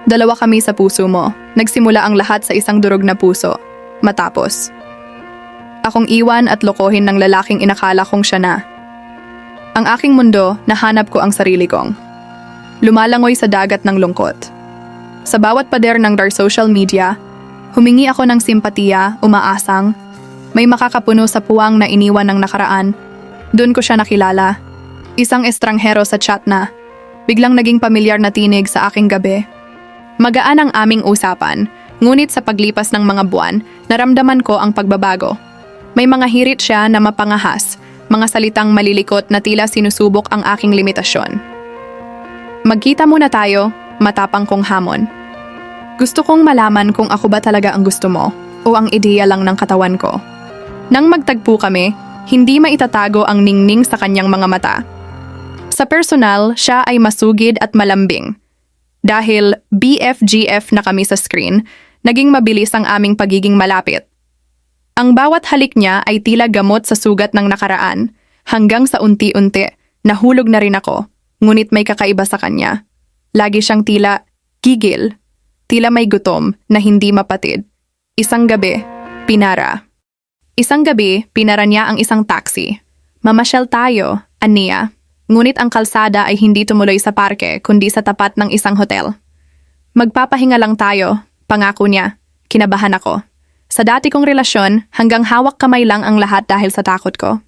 Dalawa kami sa puso mo. Nagsimula ang lahat sa isang durog na puso. Matapos, akong iwan at lokohin ng lalaking inakala kong siya na. Ang aking mundo, nahanap ko ang sarili kong. Lumalangoy sa dagat ng lungkot. Sa bawat pader ng dark social media, humingi ako ng simpatiya, umaasang, may makakapuno sa puwang na iniwan ng nakaraan. Doon ko siya nakilala. Isang estranghero sa chat na, biglang naging pamilyar na tinig sa aking gabi. Magaan ang aming usapan, ngunit sa paglipas ng mga buwan, naramdaman ko ang pagbabago. May mga hirit siya na mapangahas, mga salitang malilikot na tila sinusubok ang aking limitasyon. Magkita muna tayo, matapang kong hamon. Gusto kong malaman kung ako ba talaga ang gusto mo o ang ideya lang ng katawan ko. Nang magtagpo kami, hindi maitatago ang ningning sa kanyang mga mata. Sa personal, siya ay masugid at malambing. Dahil BFGF na kami sa screen, naging mabilis ang aming pagiging malapit. Ang bawat halik niya ay tila gamot sa sugat ng nakaraan, hanggang sa unti-unti, nahulog na rin ako, ngunit may kakaiba sa kanya. Lagi siyang tila gigil, tila may gutom na hindi mapatid. Isang gabi, pinara niya ang isang taxi. Mamasyal tayo, aniya. Ngunit ang kalsada ay hindi tumuloy sa parke kundi sa tapat ng isang hotel. Magpapahinga lang tayo, pangako niya. Kinabahan ako. Sa dati kong relasyon, hanggang hawak kamay lang ang lahat dahil sa takot ko.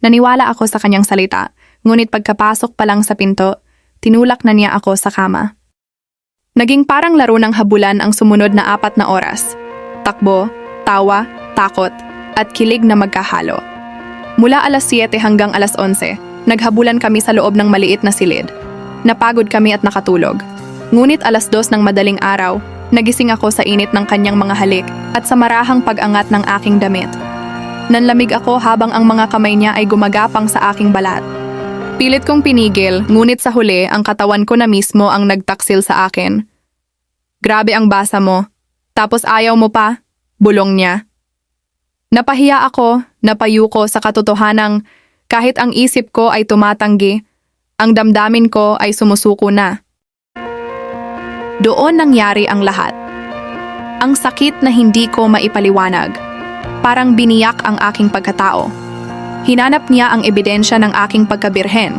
Naniwala ako sa kanyang salita, ngunit pagkapasok pa lang sa pinto, tinulak na niya ako sa kama. Naging parang laro ng habulan ang sumunod na 4 na oras. Takbo, tawa, takot, at kilig na magkahalo. Mula alas 7 hanggang alas 11, naghabulan kami sa loob ng maliit na silid. Napagod kami at nakatulog. Ngunit alas 2 ng madaling araw, nagising ako sa init ng kanyang mga halik at sa marahang pag-angat ng aking damit. Nanlamig ako habang ang mga kamay niya ay gumagapang sa aking balat. Pilit kong pinigil, ngunit sa huli ang katawan ko na mismo ang nagtaksil sa akin. Grabe ang basa mo. Tapos ayaw mo pa? Bulong niya. Napahiya ako, napayuko sa katotohanang kahit ang isip ko ay tumatanggi, ang damdamin ko ay sumusuko na. Doon nangyari ang lahat. Ang sakit na hindi ko maipaliwanag. Parang biniyak ang aking pagkatao. Hinanap niya ang ebidensya ng aking pagkabirhen,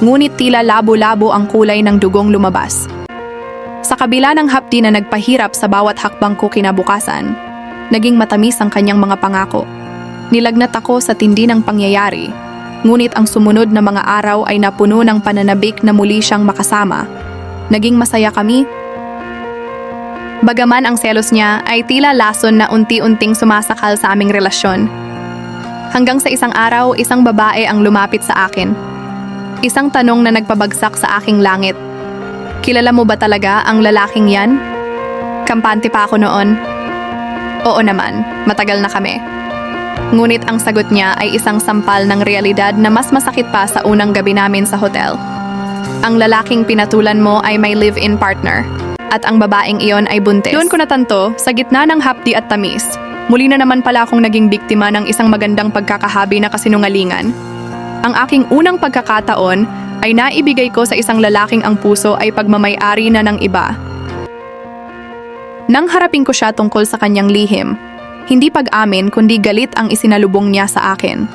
ngunit tila labo-labo ang kulay ng dugong lumabas. Sa kabila ng hapdi na nagpahirap sa bawat hakbang ko kinabukasan, naging matamis ang kanyang mga pangako. Nilagnat ako sa tindi ng pangyayari, ngunit ang sumunod na mga araw ay napuno ng pananabik na muli siyang makasama. Naging masaya kami. Bagaman ang selos niya ay tila lason na unti-unting sumasakal sa aming relasyon. Hanggang sa isang araw, isang babae ang lumapit sa akin. Isang tanong na nagpabagsak sa aking langit. Kilala mo ba talaga ang lalaking yan? Kampante pa ako noon. Oo naman, matagal na kami. Ngunit ang sagot niya ay isang sampal ng realidad na mas masakit pa sa unang gabi namin sa hotel. Ang lalaking pinatulan mo ay may live-in partner, at ang babaeng iyon ay buntis. Doon ko natanto, sa gitna ng hapdi at tamis, muli na naman pala akong naging biktima ng isang magandang pagkakahabi na kasinungalingan. Ang aking unang pagkakataon ay naibigay ko sa isang lalaking ang puso ay pagmamay-ari na ng iba. Nang harapin ko siya tungkol sa kanyang lihim, hindi pag-amin kundi galit ang isinalubong niya sa akin.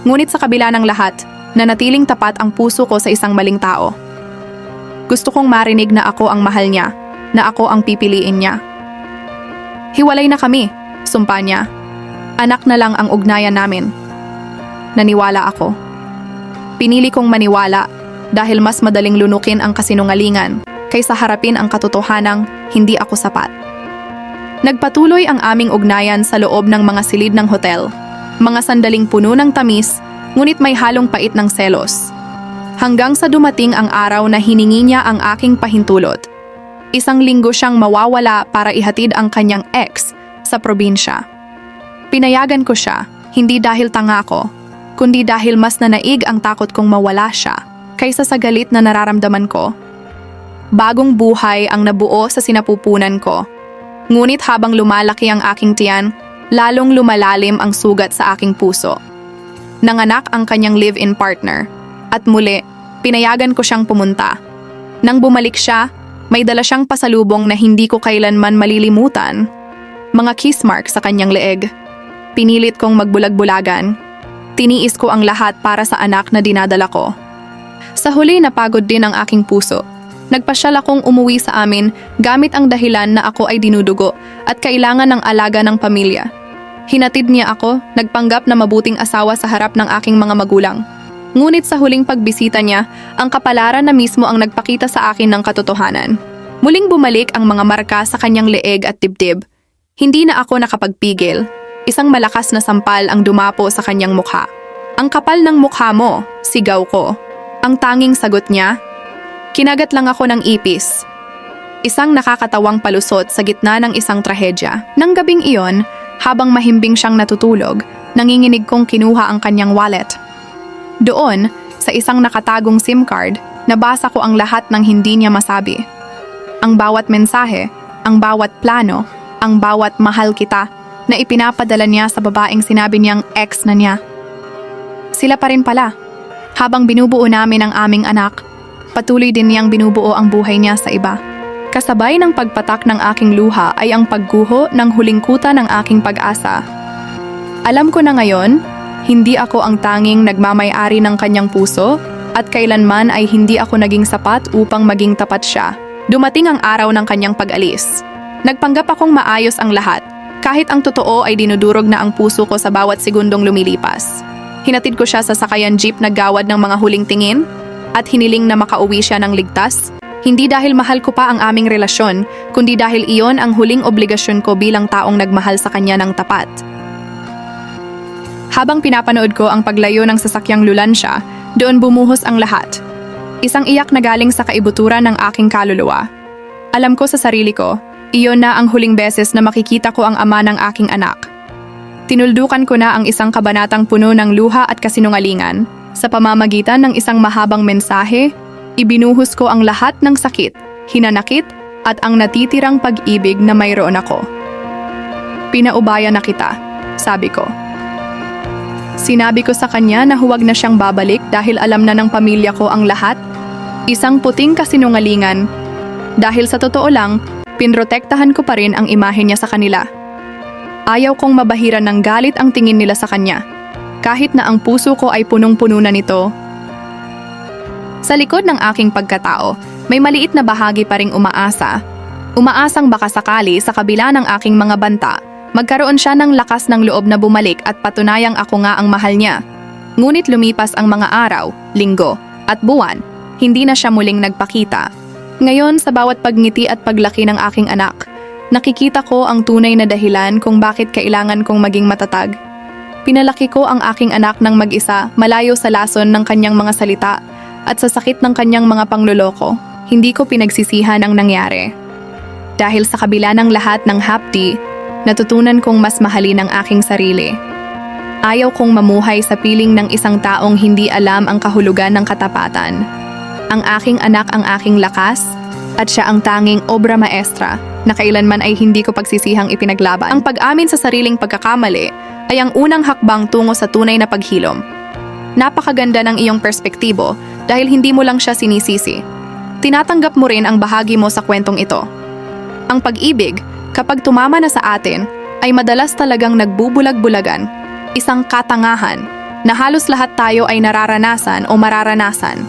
Ngunit sa kabila ng lahat, nanatiling tapat ang puso ko sa isang maling tao. Gusto kong marinig na ako ang mahal niya, na ako ang pipiliin niya. Hiwalay na kami, sumpa niya. Anak na lang ang ugnayan namin. Naniwala ako. Pinili kong maniwala dahil mas madaling lunukin ang kasinungalingan kaysa harapin ang katotohanang hindi ako sapat. Nagpatuloy ang aming ugnayan sa loob ng mga silid ng hotel. Mga sandaling puno ng tamis, ngunit may halong pait ng selos. Hanggang sa dumating ang araw na hiningi niya ang aking pahintulot. Isang linggo siyang mawawala para ihatid ang kanyang ex sa probinsya. Pinayagan ko siya, hindi dahil tanga ko, kundi dahil mas nanaig ang takot kong mawala siya kaysa sa galit na nararamdaman ko. Bagong buhay ang nabuo sa sinapupunan ko. Ngunit habang lumalaki ang aking tiyan, lalong lumalalim ang sugat sa aking puso. Nanganak ang kanyang live-in partner. At muli, pinayagan ko siyang pumunta. Nang bumalik siya, May dala siyang pasalubong na hindi ko kailanman malilimutan. Mga kiss mark sa kanyang leeg. Pinilit kong magbulag-bulagan. Tiniis ko ang lahat para sa anak na dinadala ko. Sa huli napagod din ang aking puso. Nagpasyal akong umuwi sa amin gamit ang dahilan na ako ay dinudugo at kailangan ng alaga ng pamilya. Hinatid niya ako, nagpanggap na mabuting asawa sa harap ng aking mga magulang. Ngunit sa huling pagbisita niya, ang kapalaran na mismo ang nagpakita sa akin ng katotohanan. Muling bumalik ang mga marka sa kanyang leeg at dibdib. Hindi na ako nakapagpigil. Isang malakas na sampal ang dumapo sa kanyang mukha. "Ang kapal ng mukha mo," sigaw ko. Ang tanging sagot niya, kinagat lang ako ng ipis. Isang nakakatawang palusot sa gitna ng isang trahedya. Nang gabing iyon, habang mahimbing siyang natutulog, nanginginig kong kinuha ang kanyang wallet. Doon, sa isang nakatagong SIM card, nabasa ko ang lahat ng hindi niya masabi. Ang bawat mensahe, ang bawat plano, ang bawat mahal kita na ipinapadala niya sa babaeng sinabi niyang ex na niya. Sila pa rin pala. Habang binubuo namin ang aming anak, patuloy din niyang binubuo ang buhay niya sa iba. Kasabay ng pagpatak ng aking luha ay ang pagguho ng huling kuta ng aking pag-asa. Alam ko na ngayon, hindi ako ang tanging nagmamay-ari ng kanyang puso at kailanman ay hindi ako naging sapat upang maging tapat siya. Dumating ang araw ng kanyang pag-alis. Nagpanggap akong maayos ang lahat, kahit ang totoo ay dinudurog na ang puso ko sa bawat segundong lumilipas. Hinatid ko siya sa sakayan jeep na gawad ng mga huling tingin at hiniling na makauwi siya ng ligtas. Hindi dahil mahal ko pa ang aming relasyon, kundi dahil iyon ang huling obligasyon ko bilang taong nagmahal sa kanya ng tapat. Habang pinapanood ko ang paglayo ng sasakyang lulansya, doon bumuhos ang lahat. Isang iyak na galing sa kaibuturan ng aking kaluluwa. Alam ko sa sarili ko, iyon na ang huling beses na makikita ko ang ama ng aking anak. Tinuldukan ko na ang isang kabanatang puno ng luha at kasinungalingan. Sa pamamagitan ng isang mahabang mensahe, ibinuhos ko ang lahat ng sakit, hinanakit, at ang natitirang pag-ibig na mayroon ako. "Pinaubaya na kita," sabi ko. Sinabi ko sa kanya na huwag na siyang babalik dahil alam na ng pamilya ko ang lahat. Isang puting kasinungalingan. Dahil sa totoo lang, pinrotektahan ko pa rin ang imahe niya sa kanila. Ayaw kong mabahiran ng galit ang tingin nila sa kanya, kahit na ang puso ko ay punong-puno na nito. Sa likod ng aking pagkatao, may maliit na bahagi pa ring umaasa. Umaasang baka sakali sa kabila ng aking mga banta, magkaroon siya ng lakas ng loob na bumalik at patunayang ako nga ang mahal niya. Ngunit lumipas ang mga araw, linggo, at buwan, hindi na siya muling nagpakita. Ngayon, sa bawat pagngiti at paglaki ng aking anak, nakikita ko ang tunay na dahilan kung bakit kailangan kong maging matatag. Pinalaki ko ang aking anak ng mag-isa, malayo sa lason ng kanyang mga salita at sa sakit ng kanyang mga pangloloko. Hindi ko pinagsisihan ang nangyari. Dahil sa kabila ng lahat ng hapdi, natutunan kong mas mahalin ang aking sarili. Ayaw kong mamuhay sa piling ng isang taong hindi alam ang kahulugan ng katapatan. Ang aking anak ang aking lakas, at siya ang tanging obra maestra na kailanman ay hindi ko pagsisihang ipinaglaban. Ang pag-amin sa sariling pagkakamali ay ang unang hakbang tungo sa tunay na paghilom. Napakaganda ng iyong perspektibo dahil hindi mo lang siya sinisisi. Tinatanggap mo rin ang bahagi mo sa kwentong ito. Ang pag-ibig, kapag tumama na sa atin, ay madalas talagang nagbubulag-bulagan, isang katangahan na halos lahat tayo ay nararanasan o mararanasan.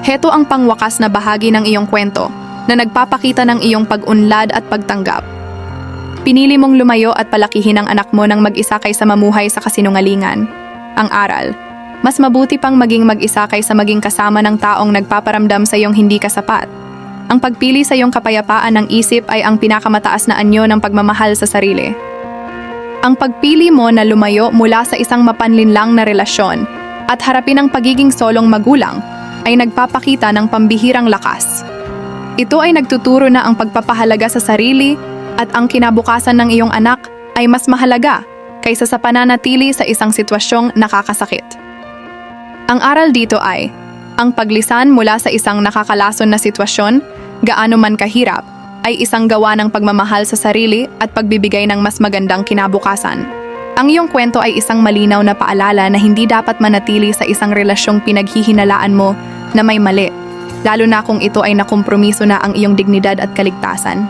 Heto ang pangwakas na bahagi ng iyong kwento na nagpapakita ng iyong pag-unlad at pagtanggap. Pinili mong lumayo at palakihin ang anak mo ng mag-isa kaysa mamuhay sa kasinungalingan. Ang aral, mas mabuti pang maging mag-isa kaysa maging kasama ng taong nagpaparamdam sa iyong hindi ka sapat. Ang pagpili sa iyong kapayapaan ng isip ay ang pinakamataas na anyo ng pagmamahal sa sarili. Ang pagpili mo na lumayo mula sa isang mapanlinlang na relasyon at harapin ang pagiging solong magulang ay nagpapakita ng pambihirang lakas. Ito ay nagtuturo na ang pagpapahalaga sa sarili at ang kinabukasan ng iyong anak ay mas mahalaga kaysa sa pananatili sa isang sitwasyong nakakasakit. Ang aral dito ay, ang paglisan mula sa isang nakakalason na sitwasyon, gaano man kahirap, ay isang gawa ng pagmamahal sa sarili at pagbibigay ng mas magandang kinabukasan. Ang iyong kwento ay isang malinaw na paalala na hindi dapat manatili sa isang relasyong pinaghihinalaan mo na may mali. lalo na kung ito ay nakompromiso na ang iyong dignidad at kaligtasan.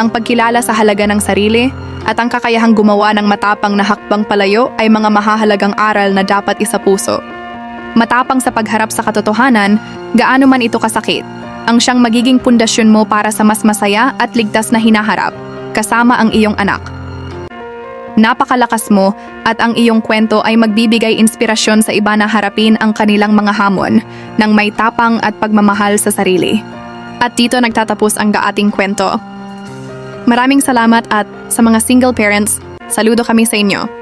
Ang pagkilala sa halaga ng sarili at ang kakayahang gumawa ng matapang na hakbang palayo ay mga mahahalagang aral na dapat isapuso. Matapang sa pagharap sa katotohanan, gaano man ito kasakit, ang siyang magiging pundasyon mo para sa mas masaya at ligtas na hinaharap, kasama ang iyong anak. Napakalakas mo at ang iyong kwento ay magbibigay inspirasyon sa iba na harapin ang kanilang mga hamon ng may tapang at pagmamahal sa sarili. At dito nagtatapos ang ating kwento. Maraming salamat at sa mga single parents, saludo kami sa inyo.